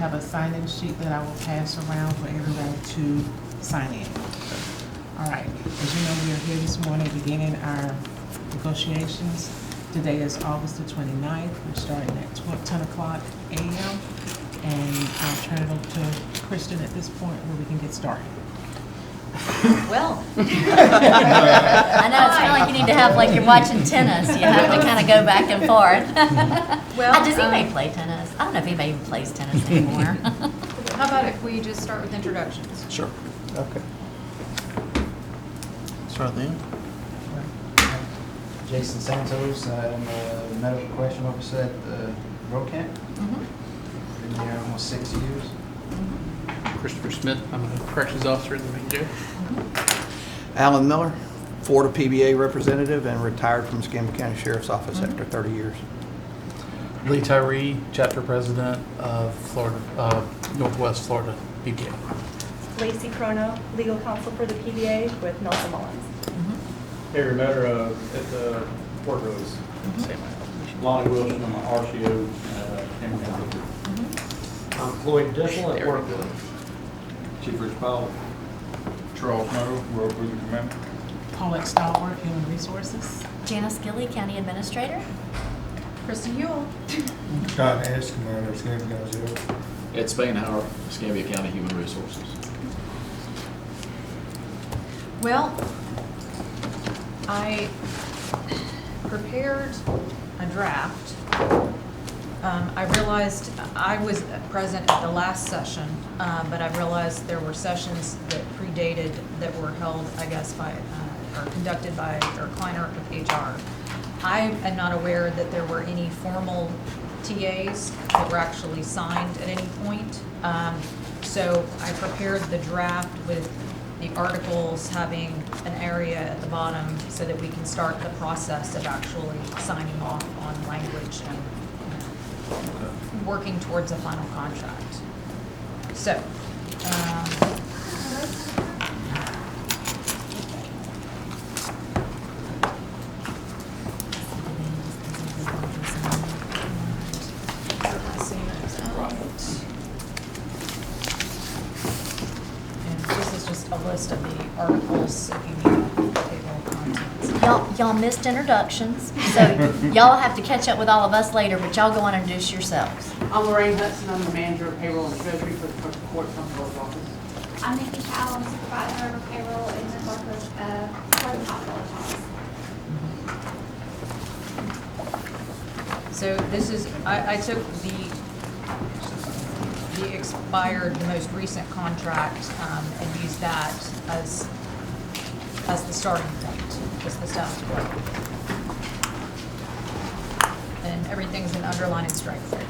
have a sign-in sheet that I will pass around for everyone to sign in. All right, as you know, we are here this morning beginning our negotiations. Today is August the 29th. We're starting at 10 o'clock a.m. And I'll turn it over to Kristen at this point where we can get started. Well, I know, it's kind of like you need to have, like you're watching tennis, you have to kind of go back and forth. Well, Does anybody play tennis? I don't know if anybody even plays tennis anymore. How about if we just start with introductions? Sure. Okay. Start then. Jason Santos, I'm a medical question officer at the Road Camp. Mhm. Been here almost 6 years. Christopher Smith, I'm a corrections officer in the main jail. Alan Miller, Florida PBA representative and retired from Escambia County Sheriff's Office after 30 years. Lee Tyree, chapter president of Florida, Northwest Florida PBA. Lacey Crono, legal counsel for the PBA with Nelson Mullins. Harry Metter at the Port Rose. Same. Lonnie Wilson, I'm an RCO Cameron County. I'm Floyd Dissel at Workville. Chief Rich Powell. Charles Moe, Road Cruiser Commander. Paulette Stallworth, Human Resources. Janice Gilly, County Administrator. Kristen Yule. Scott Hess, Commander of Escambia County Jail. Ed Spainhour, Escambia County Human Resources. Well, I prepared a draft. I realized I was present at the last session, but I realized there were sessions that predated that were held, I guess, by, or conducted by, or Kleiner with HR. I am not aware that there were any formal TAs that were actually signed at any point. So I prepared the draft with the articles having an area at the bottom so that we can start the process of actually signing off on language and working towards a final contract. So, and this is just a list of the articles if you need a table of contents. Y'all missed introductions, so y'all have to catch up with all of us later, but y'all go on and introduce yourselves. I'm Lorraine Hudson. I'm the manager of payroll and treasury for the clerk of court comptroller's office. I'm Nikki Powell, I'm supervisor of payroll in the clerk of comptroller's office. So this is, I took the expired, the most recent contract, and used that as the starting point, as the status quo. And everything's in underline and strike through.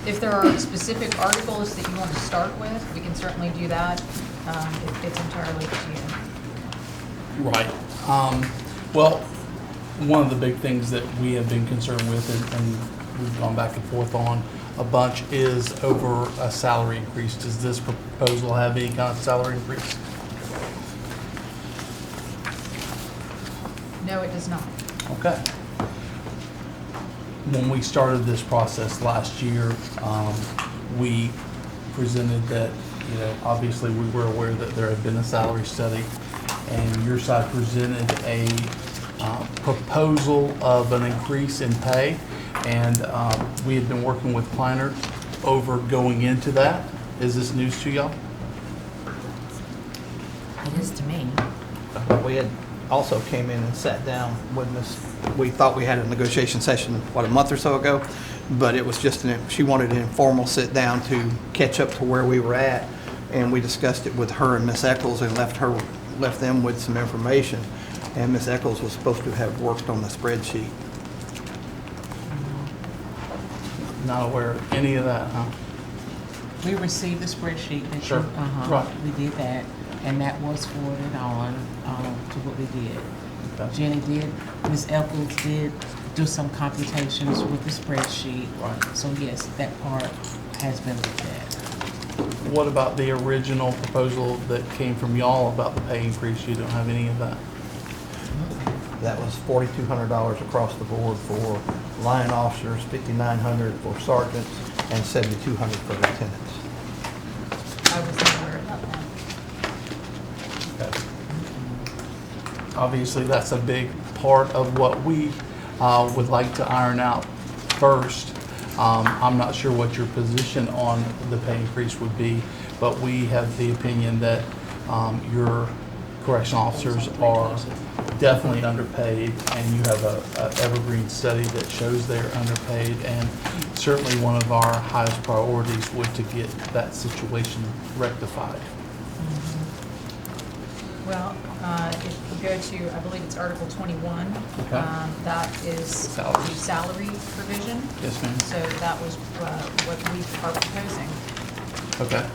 If there are specific articles that you want to start with, we can certainly do that. It's entirely up to you. Right. Well, one of the big things that we have been concerned with, and we've gone back and forth on a bunch, is over a salary increase. Does this proposal have any kind of salary increase? No, it does not. Okay. When we started this process last year, we presented that, obviously we were aware that there had been a salary study, and your side presented a proposal of an increase in pay, and we had been working with Kleiner over going into that. Is this news to y'all? It is to me. We had also came in and sat down with Miss, we thought we had a negotiation session, a month or so ago, but it was just, she wanted an informal sit down to catch up to where we were at, and we discussed it with her and Miss Eccles and left them with some information, and Miss Eccles was supposed to have worked on the spreadsheet. Not aware of any of that, huh? We received the spreadsheet that Sure. Right. we did that, and that was forwarded on to what we did. Okay. Jenny did, Ms. Eccles did do some computations with the spreadsheet. Right. So yes, that part has been looked at. What about the original proposal that came from y'all about the pay increase? You don't have any of that? That was $4,200 across the board for line officers, $5,900 for sergeants, and $7,200 for lieutenants. I was not aware of that. Okay. Obviously, that's a big part of what we would like to iron out first. I'm not sure what your position on the pay increase would be, but we have the opinion that your correctional officers are definitely underpaid, and you have a evergreen study that shows they're underpaid, and certainly one of our highest priorities would to get that situation rectified. Well, if you go to, I believe it's Article 21, Okay. that is Salaries. the salary provision. Yes, ma'am. So that was what we are proposing. Okay.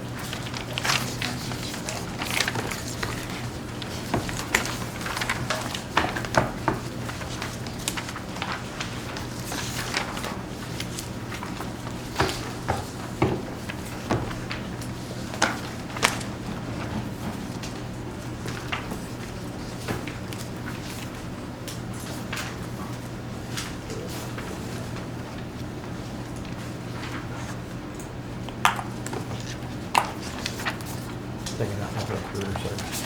Taking out my career service.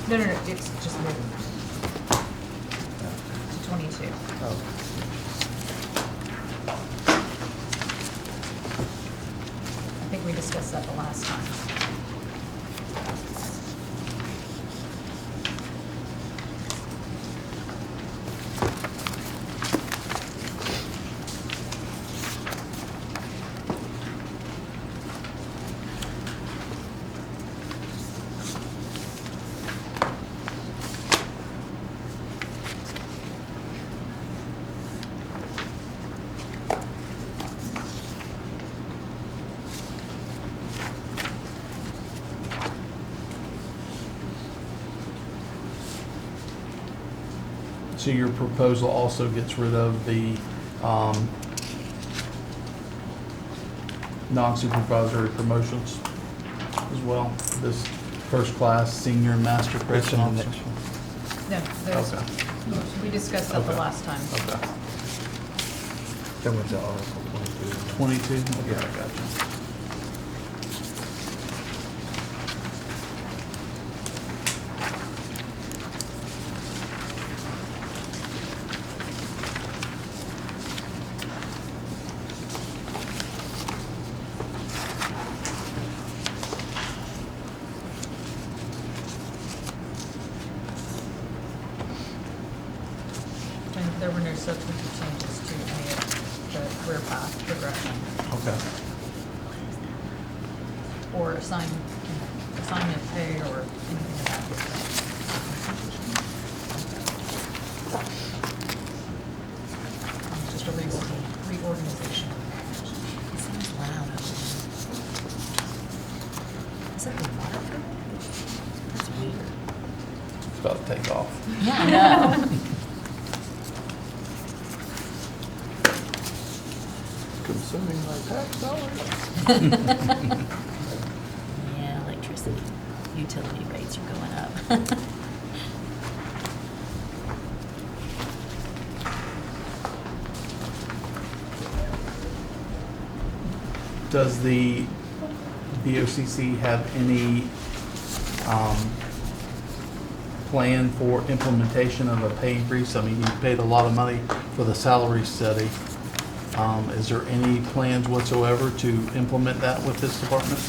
No, it's just moving to 22. Oh. I think we discussed that the last time. So your proposal also gets rid of the non-supervisory promotions as well? This first class, senior, and master correction on the officers? next one. No, those, Okay. we discussed that the Okay. last time. Okay. That was Article 22. 22? Okay, I got you. And there were no substantive changes to any of the career path progression Okay. or assignment pay or anything of that nature. It's just a reorganization. It sounds loud over there. Is that the water? That's weird. It's about to take off. Yeah, I know. Consuming my tax dollars. Yeah, electricity, utility rates are going up. Does the BOCC have any plan for implementation of a pay increase? I mean, you paid a lot of money for the salary study. Is there any plans whatsoever to implement that with this department?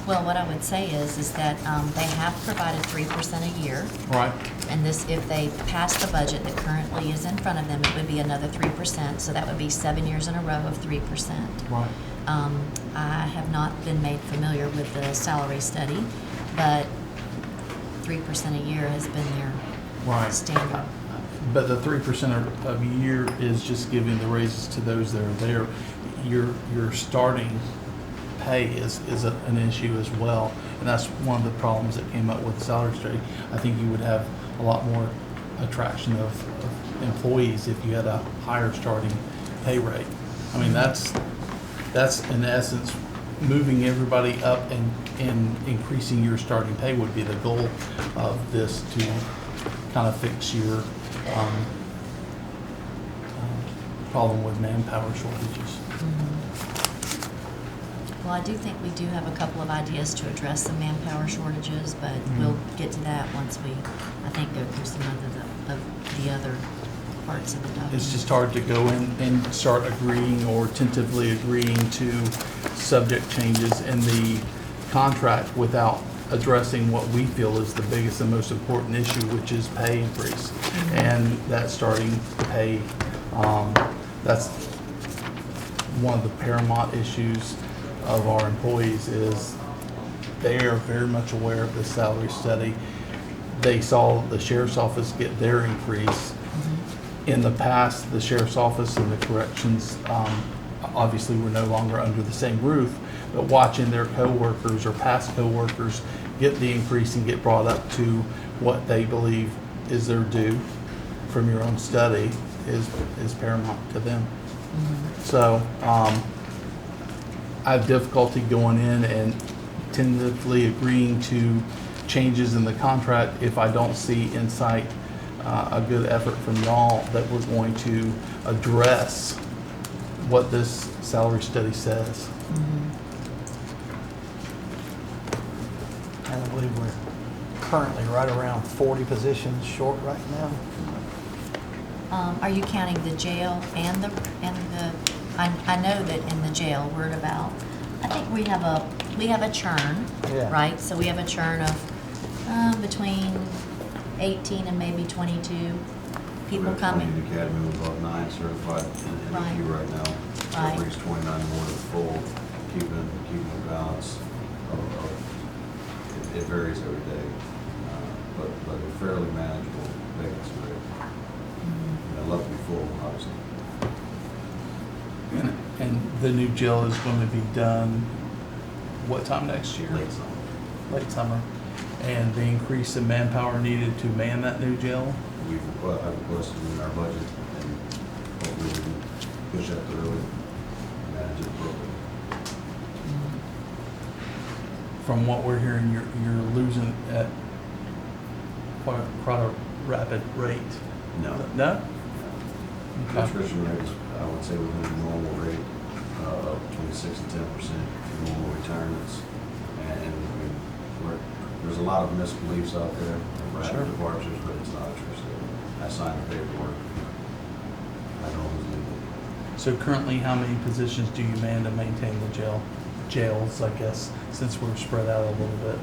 Well, what I would say is that they have provided 3% a year. Right. And this, if they pass the budget that currently is in front of them, it would be another 3%. So that would be 7 years in a row of 3%. Right. I have not been made familiar with the salary study, but 3% a year has been their Right. standard. But the 3% of year is just giving the raises to those that are there. Your starting pay is an issue as well, and that's one of the problems that came up with the salary study. I think you would have a lot more attraction of employees if you had a higher starting pay rate. I mean, that's that's in essence, moving everybody up and increasing your starting pay would be the goal of this, to kind of fix your problem with manpower shortages. Well, I do think we do have a couple of ideas to address the manpower shortages, but we'll get to that once we, I think, go through some of the other parts of the document. It's just hard to go in and start agreeing or tentatively agreeing to subject changes in the contract without addressing what we feel is the biggest and most important issue, which is pay increase. And that starting pay, that's one of the paramount issues of our employees, is they are very much aware of the salary study. They saw the sheriff's office get their increase. In the past, the sheriff's office and the corrections obviously were no longer under the same roof, but watching their coworkers or past coworkers get the increase and get brought up to what they believe is their due from your own study is paramount to them. So I have difficulty going in and tentatively agreeing to changes in the contract if I don't see in sight a good effort from y'all that we're going to address what this salary study says. And I believe we're currently right around 40 positions short right now. Are you counting the jail and the, I know that in the jail, we're at about, I think we have a churn, Yeah. right? So we have a churn of between 18 and maybe 22 people coming. The academy was about 9 certified in the Right. queue right now. So Right. it brings 29 more to the fold, keeping the balance of it varies every day, but a fairly manageable vacancy rate. I'd love to be full, obviously. And the new jail is going to be done what time next year? Late summer. Late summer. And the increase in manpower needed to man that new jail? I've requested in our budget, and hopefully we can push that through and manage it appropriately. From what we're hearing, you're losing at quite a rapid rate. No. No? The attrition rate is, I would say, within the normal rate of between 6 and 10% normal retirements. And I mean, there's a lot of misbeliefs out there about Sure. departures, but it's not true. I signed the paperwork. I know who's leaving. So currently, how many positions do you man to maintain the jails, I guess, since we're spread out a little bit?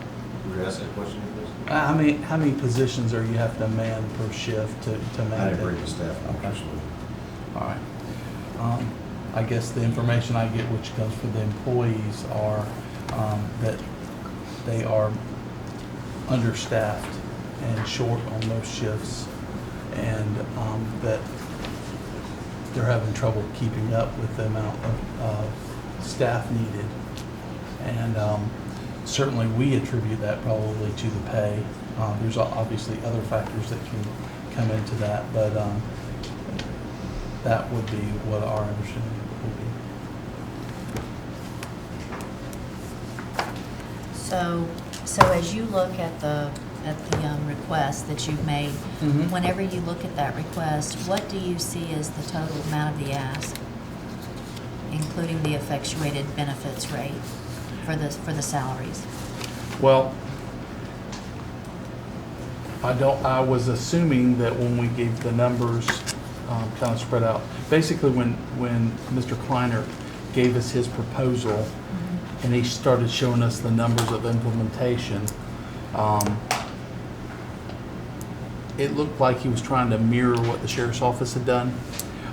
Would you ask that question, please? How many positions are you have to man per shift to maintain? I didn't bring the staff, Okay. actually. All right. I guess the information I get, which comes from the employees, are that they are understaffed and short on most shifts, and that they're having trouble keeping up with the amount of staff needed. And certainly we attribute that probably to the pay. There's obviously other factors that can come into that, but that would be what our understanding would be. So as you look at the request that you've made, Mhm. whenever you look at that request, what do you see as the total amount of the ask, including the effectuated benefits rate for the salaries? Well, I was assuming that when we gave the numbers kind of spread out, basically when Mr. Kleiner gave us his proposal and he started showing us the numbers of implementation, it looked like he was trying to mirror what the sheriff's office had done,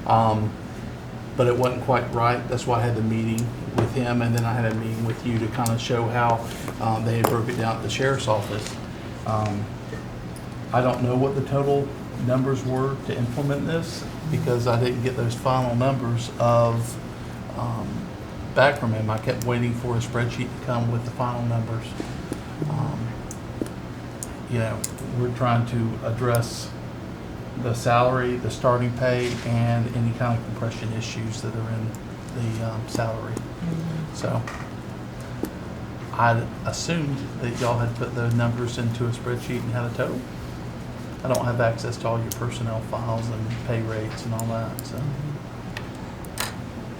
but it wasn't quite right. That's why I had the meeting with him, and then I had a meeting with you to kind of show how they had broke it down at the sheriff's office. I don't know what the total numbers were to implement this, because I didn't get those final numbers back from him. I kept waiting for a spreadsheet to come with the final numbers. We're trying to address the salary, the starting pay, and any kind of compression issues that are in salary. So I assumed that y'all had put those numbers into a spreadsheet and had a total. I don't have access to all your personnel files and pay rates and all that, so.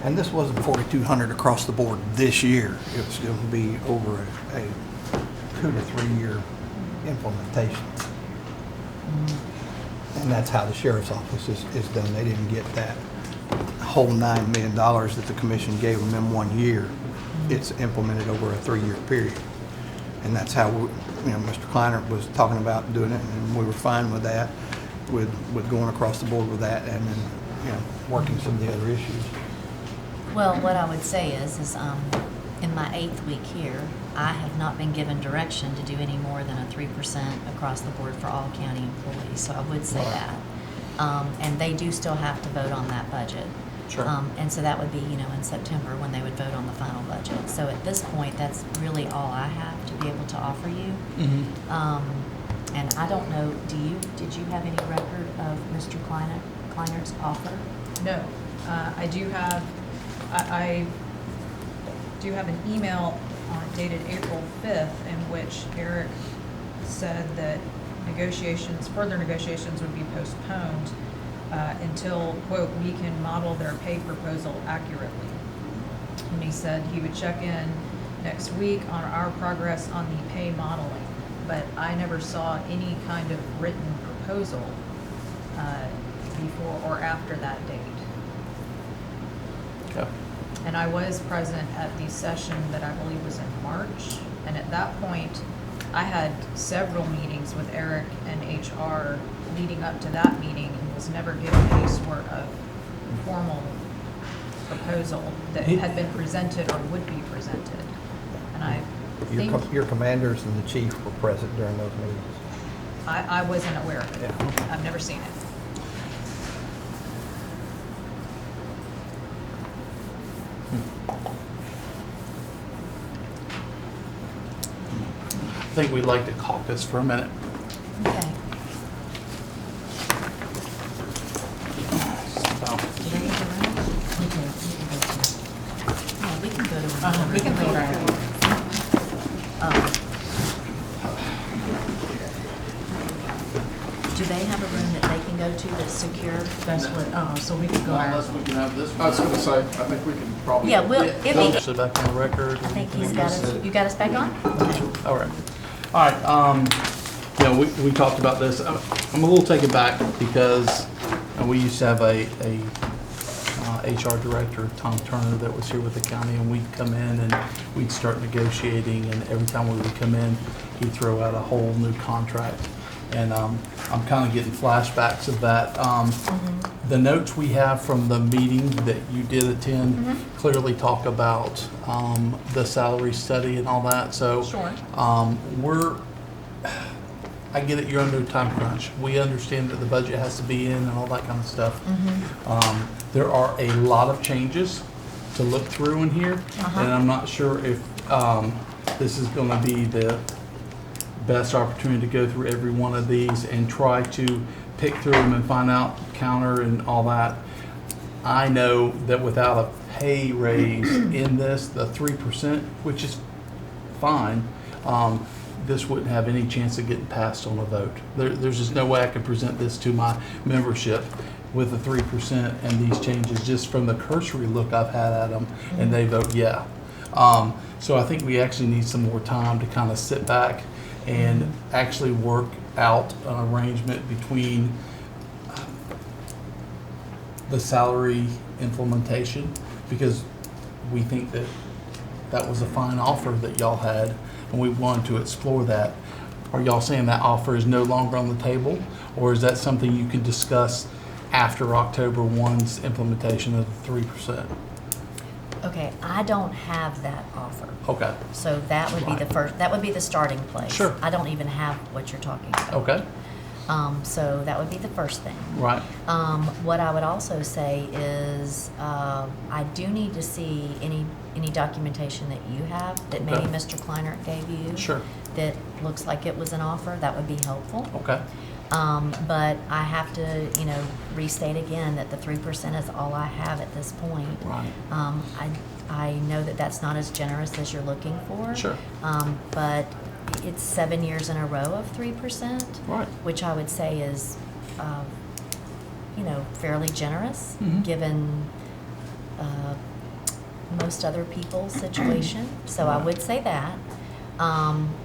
And this wasn't 4,200 across the board this year. It was going to be over a 2 to 3 year implementation. And that's how the sheriff's office is done. They didn't get that whole $9 million that the commission gave them in 1 year. It's implemented over a 3-year period. And that's how, Mr. Kleiner was talking about doing it, and we were fine with that, with going across the board with that, and then, working some of the other issues. Well, what I would say is in my 8th week here, I have not been given direction to do any more than a 3% across the board for all county employees, so I would say that. And they do still have to vote on that budget. Sure. And so that would be, in September when they would vote on the final budget. So at this point, that's really all I have to be able to offer you. And I don't know, did you have any record of Mr. Kleiner's offer? No, I do have an email dated April 5th in which Eric said that further negotiations would be postponed until, quote, we can model their pay proposal accurately. And he said he would check in next week on our progress on the pay modeling, but I never saw any kind of written proposal before or after that date. Okay. And I was present at the session that I believe was in March, and at that point, I had several meetings with Eric and HR leading up to that meeting and was never given any sort of formal proposal that had been presented or would be presented. And I think Your commanders and the chief were present during those meetings. I wasn't aware of it. Yeah. I've never seen it. I think we'd like to caucus for a minute. Okay. So, Do they need to run? Yeah, we can go to another. We can go around. Do they have a room that they can go to that's secure? That's what, so we could go Unless out. we can have this. I was gonna say, I think we can probably. Yeah, if he, so back on the record. I think he's got us, you got us back on? All right. All right, we talked about this. I'm a little taken back because we used to have a HR director, Tom Turner, that was here with the county, and we'd come in and we'd start negotiating, and every time we would come in, he'd throw out a whole new contract. And I'm kind of getting flashbacks of that. The notes we have from the meeting that you did attend clearly talk about the salary study and all that. So Sure. I get it, you're under a time crunch. We understand that the budget has to be in and all that kind of stuff. There are a lot of changes to look through in here, and I'm not sure if this is going to be the best opportunity to go through every one of these and try to pick through them and find out counter and all that. I know that without a pay raise in this, the 3%, which is fine, this wouldn't have any chance of getting passed on a vote. There's just no way I can present this to my membership with the 3% and these changes just from the cursory look I've had at them, and they vote yeah. So I think we actually need some more time to kind of sit back and actually work out an arrangement between the salary implementation, because we think that that was a fine offer that y'all had, and we wanted to explore that. Are y'all saying that offer is no longer on the table, or is that something you can discuss after October 1's implementation of the 3%? Okay, I don't have that offer. Okay, So that would be the first, that would be the starting place. Sure. I don't even have what you're talking about. okay, So that would be the first thing. right, What I would also say is, I do need to see any documentation that you have that maybe Okay. Mr. Kleiner gave you. Sure. That looks like it was an offer, that would be helpful. okay, But I have to, restate again that the 3% is all I have at this point. Right. I know that that's not as generous as you're looking for. Sure. But it's 7 years in a row of 3%. Right. Which I would say is, fairly generous, Mhm. given most other people's situation. So I Right. would say that.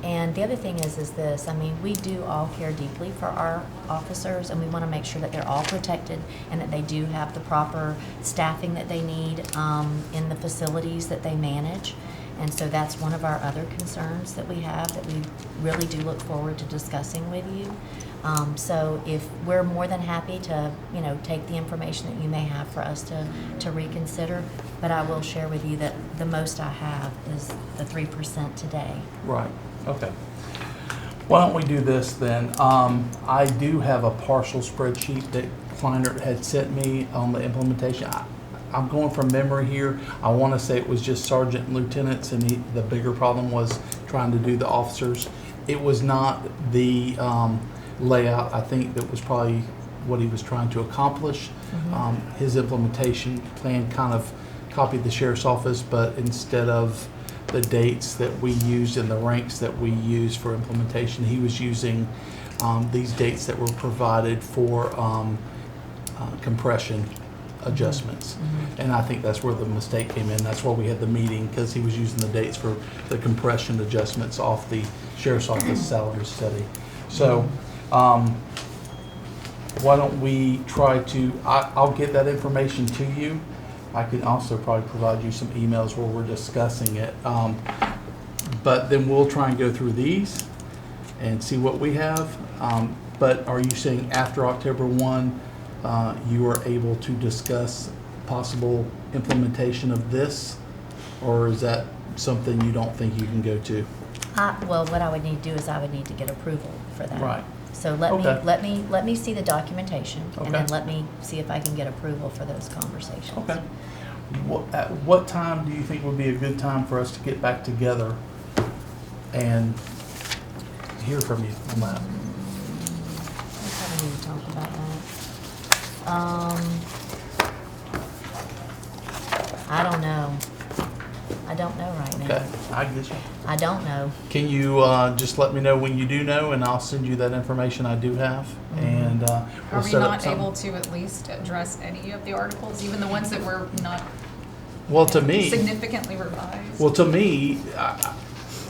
And the other thing is this, we do all care deeply for our officers, and we want to make sure that they're all protected and that they do have the proper staffing that they need in the facilities that they manage. And so that's one of our other concerns that we have, that we really do look forward to discussing with you. So if we're more than happy to, take the information that you may have for us to reconsider, but I will share with you that the most I have is the 3% today. Right, okay. Why don't we do this then? I do have a partial spreadsheet that Kleiner had sent me on the implementation. I'm going from memory here. I want to say it was just sergeant and lieutenants, and the bigger problem was trying to do the officers. It was not the layout. I think that was probably what he was trying to accomplish. His implementation plan kind of copied the sheriff's office, but instead of the dates that we used and the ranks that we used for implementation, he was using these dates that were provided for compression adjustments. And I think that's where the mistake came in. That's why we had the meeting, because he was using the dates for the compression adjustments off the sheriff's office salary study. So why don't we try to, I'll get that information to you. I can also probably provide you some emails where we're discussing it. But then we'll try and go through these and see what we have. But are you saying after October 1, you are able to discuss possible implementation of this? Or is that something you don't think you can go to? Well, what I would need to do is I would need to get approval for that. Right. So let Okay. me see the documentation, and then Okay. let me see if I can get approval for those conversations. Okay. At what time do you think would be a good time for us to get back together and hear from you on that? I probably need to talk about that. I don't know. I don't know right now. Okay, I get you. I don't know. Can you just let me know when you do know, and I'll send you that information I do have, and Are we'll we set up not something. able to at least address any of the articles, even the ones that were not Well, to me, significantly revised? well, to me,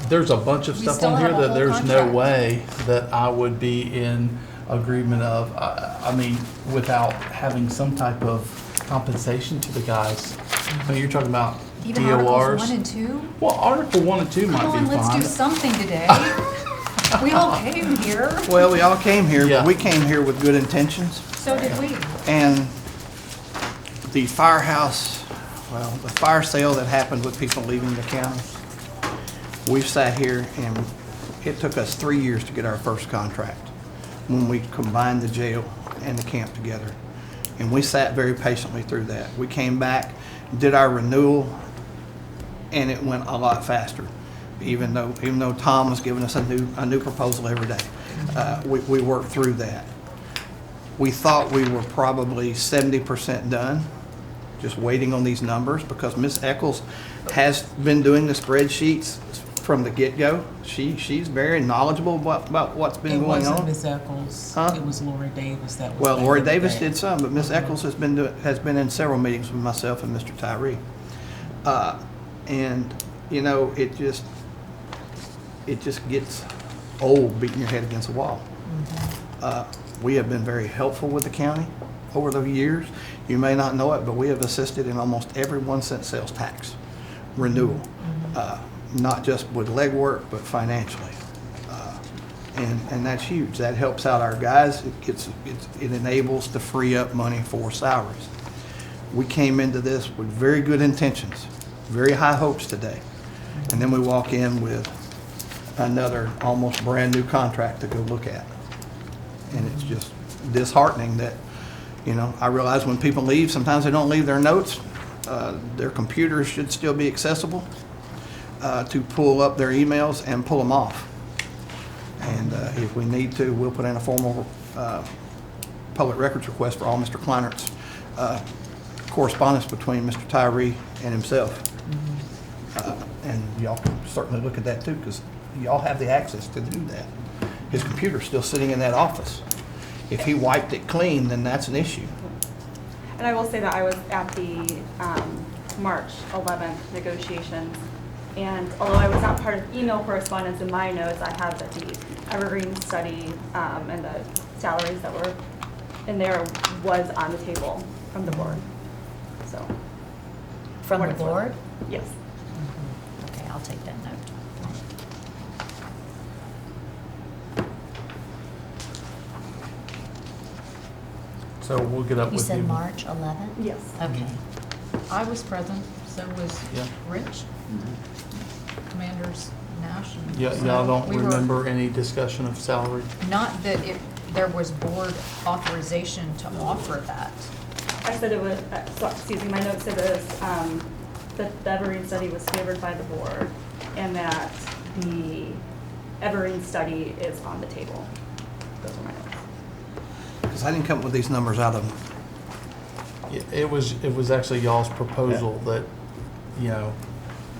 there's a bunch of We stuff still on here have a that whole there's no contract. way that I would be in agreement of. I mean, without having some type of compensation to the guys. I mean, you're talking about Even DORs. Articles 1 and 2? Well, Article 1 and 2 might Come on, be let's fine. do something today. We all came here, Well, we all came here, Yeah. but we came here with good intentions. so did we. And the firehouse, well, the fire sale that happened with people leaving the county, we've sat here and it took us 3 years to get our first contract when we combined the jail and the camp together. And we sat very patiently through that. We came back, did our renewal, and it went a lot faster. Even though Tom was giving us a new proposal every day, we worked through that. We thought we were probably 70% done, just waiting on these numbers, because Ms. Eccles has been doing the spreadsheets from the get-go. She's very knowledgeable about what's been going It wasn't on. Ms. Eccles. Huh? It was Lori Davis that was. Well, Lori handling Davis that. did some, but Ms. Eccles has been in several meetings with myself and Mr. Tyree. And, it just gets old beating your head against the wall. We have been very helpful with the county over the years. You may not know it, but we have assisted in almost every 1-cent sales tax renewal, not just with legwork, but financially. And that's huge. That helps out our guys. It enables to free up money for salaries. We came into this with very good intentions, very high hopes today. And then we walk in with another almost brand-new contract to go look at. And it's just disheartening that, I realize when people leave, sometimes they don't leave their notes. Their computers should still be accessible to pull up their emails and pull them off. And if we need to, we'll put in a formal public records request for all Mr. Kleinert's correspondence between Mr. Tyree and himself. And y'all can certainly look at that too, because y'all have the access to do that. His computer's still sitting in that office. If he wiped it clean, then that's an issue. And I will say that I was at the March 11th negotiations, and although I was not part of email correspondence in my notes, I have that the Evergreen study and the salaries that were in there was on the table from the board. So. From what the it's worth. board? Yes. Okay, I'll take that note. So we'll get up You with you. said March 11th? Yes. Okay. I was present, so was Yeah. Rich, Commanders Nash. and Yeah, so y'all don't we were- remember any discussion of salary? Not that there was board authorization to offer that. I said it was, excuse me, my note said it was, that the Evergreen study was favored by the board and that the Evergreen study is on the table. Those are my notes. Because I didn't come up with these numbers out of, Yeah, it was actually y'all's proposal that,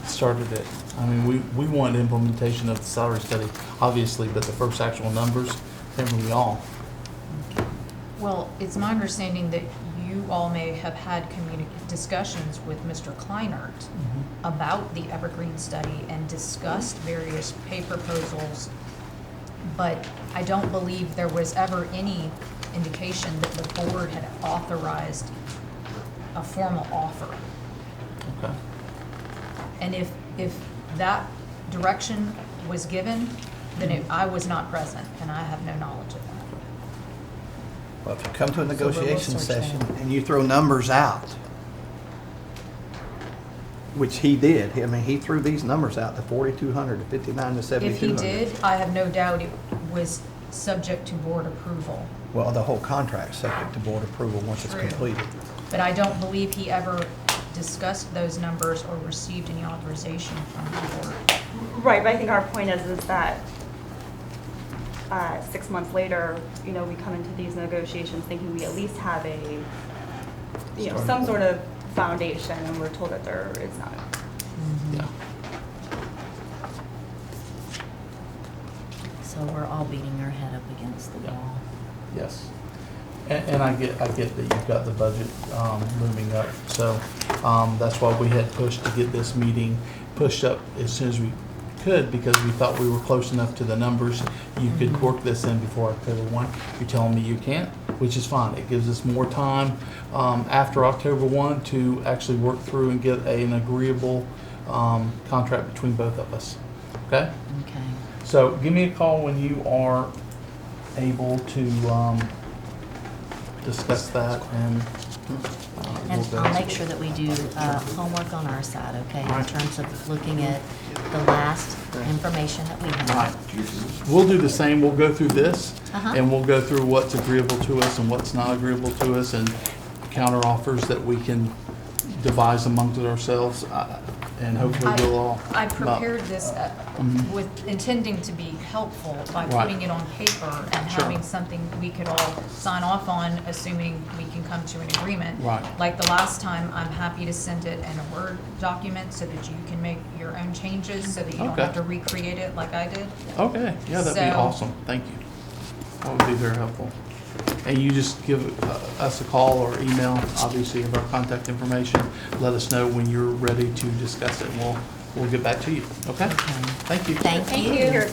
started it. I mean, we wanted implementation of the salary study, obviously, but the first actual numbers came from y'all. Well, it's my understanding that you all may have had discussions with Mr. Kleinert about the Evergreen study and discussed various pay proposals, but I don't believe there was ever any indication that the board had authorized a formal offer. Okay. And if that direction was given, then I was not present, and I have no knowledge of that. well, if you come to a we'll negotiation search that session out. and you throw numbers out, which he did, I mean, he threw these numbers out, the 4,200 to 59 to 7,200. If he did, I have no doubt it was subject to board approval. Well, the whole contract's subject to board approval once it's True. completed. But I don't believe he ever discussed those numbers or received any authorization from the board. Right, but I think our point is that 6 months later, we come into these negotiations thinking we at least have a, some sort of foundation, and we're told that there is not. Yeah. So we're all beating our head up against the Yeah. wall. Yes. And I get that you've got the budget moving up. So that's why we had pushed to get this meeting pushed up as soon as we could, because we thought we were close enough to the numbers. You could work this in before October 1. You're telling me you can't, which is fine. It gives us more time after October 1 to actually work through and get an agreeable contract between both of us. Okay? Okay. So give me a call when you are able to discuss that, and And we'll go. I'll make sure that we do homework on our side, okay, in Right. terms of looking at the last information that we have. Right. We'll do the same. We'll go through this, Uh-huh. and we'll go through what's agreeable to us and what's not agreeable to us, and counter offers that we can devise amongst ourselves, and hopefully we'll all. I prepared this Mhm. with intending to be helpful by Right. putting it on paper and Sure. having something we could all sign off on, assuming we can come to an agreement. Right. Like the last time, I'm happy to send it in a Word document so that you can make your own changes, so that you don't Okay. have to recreate it like I did. Okay, yeah, that'd be So- awesome. Thank you. That would be very helpful. And you just give us a call or email, obviously, of our contact information. Let us know when you're ready to discuss it, and we'll get back to you. Okay? Okay. Thank you. Thank Thank you. you.